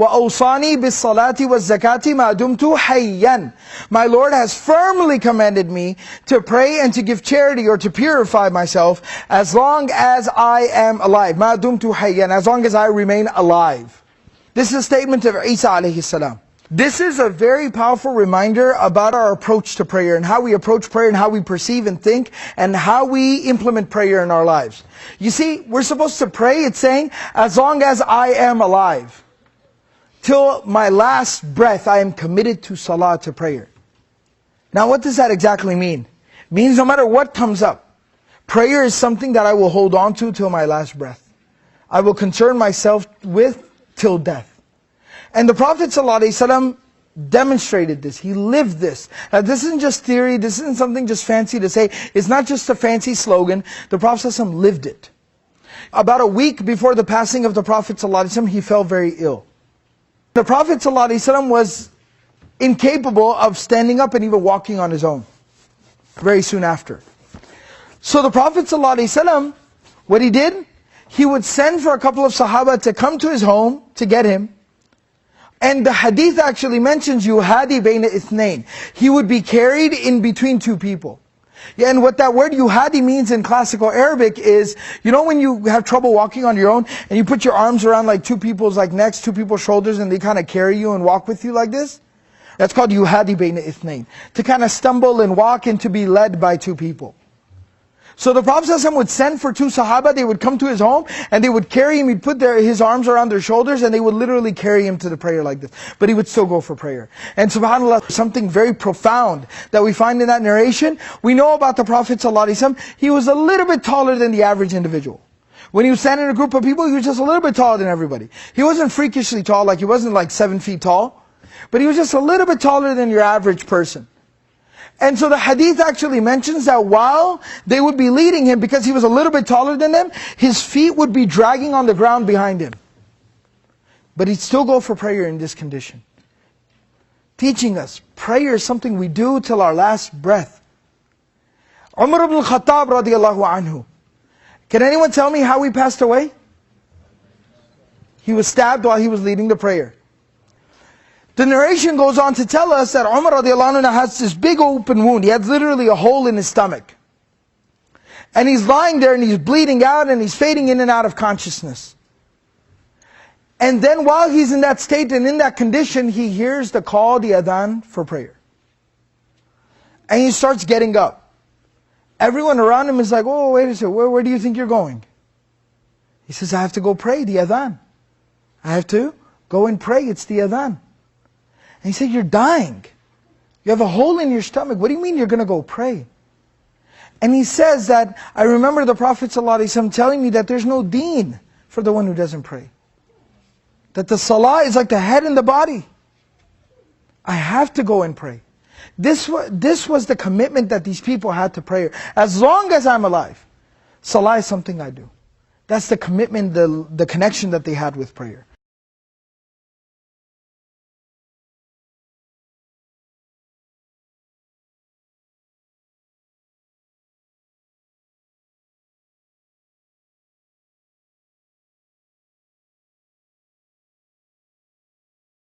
وَأَوْصَانِي بِالصَّلَاةِ وَالزَّكَاةِ مَا دُمْتُ حَيًّا. My Lord has firmly commanded me to pray and to give charity or to purify myself as long as I am alive. مَا دُمْتُ حَيًّا, as long as I remain alive. This is a statement of Isa alayhi salam. This is a very powerful reminder about our approach to prayer and how we approach prayer and how we perceive and think and how we implement prayer in our lives. You see, we're supposed to pray, it's saying, as long as I am alive. Till my last breath, I am committed to salah, to prayer. Now what does that exactly mean? It means no matter what comes up, prayer is something that I will hold on to till my last breath. I will concern myself with till death. And the Prophet ﷺ demonstrated this. He lived this. Now this isn't just theory, this isn't something just fancy to say. It's not just a fancy slogan. The Prophet ﷺ lived it. About a week before the passing of the Prophet ﷺ, he fell very ill. The Prophet ﷺ was incapable of standing up and even walking on his own. Very soon after. So the Prophet ﷺ, what he did, he would send for a couple of Sahaba to come to his home to get him. And the hadith actually mentions yuhadi bayna ithnain. He would be carried in between two people. Yeah, and what that word yuhadi means in classical Arabic is, you know when you have trouble walking on your own and you put your arms around like two people's necks, two people's shoulders, and they kind of carry you and walk with you like this? That's called yuhadi bayna ithnain. To kind of stumble and walk and to be led by two people. So the Prophet ﷺ would send for two Sahaba, they would come to his home, and they would carry him, he'd put his arms around their shoulders, and they would literally carry him to the prayer like this. But he would still go for prayer. And subhanAllah, something very profound that we find in that narration, we know about the Prophet ﷺ, he was a little bit taller than the average individual. When he was standing in a group of people, he was just a little bit taller than everybody. He wasn't freakishly tall, he wasn't like 7 feet tall, but he was just a little bit taller than your average person. And so the hadith actually mentions that while they would be leading him, because he was a little bit taller than them, his feet would be dragging on the ground behind him. But he'd still go for prayer in this condition. Teaching us, prayer is something we do till our last breath. Umar ibn al-Khattab radiallahu anhu. Can anyone tell me how he passed away? He was stabbed while he was leading the prayer. The narration goes on to tell us that Umar radiallahu anhu has this big open wound. He had literally a hole in his stomach. And he's lying there and he's bleeding out and he's fading in and out of consciousness. And then while he's in that state and in that condition, he hears the call, the adhan for prayer. And he starts getting up. Everyone around him is like, oh, wait a second, where do you think you're going? He says, I have to go pray, the adhan. I have to go and pray, it's the adhan. And he said, you're dying. You have a hole in your stomach. What do you mean you're going to go pray? And he says that, I remember the Prophet ﷺ telling me that there's no deen for the one who doesn't pray. That the salah is like the head and the body. I have to go and pray. This was the commitment that these people had to prayer. As long as I'm alive, salah is something I do. That's the commitment, the connection that they had with prayer.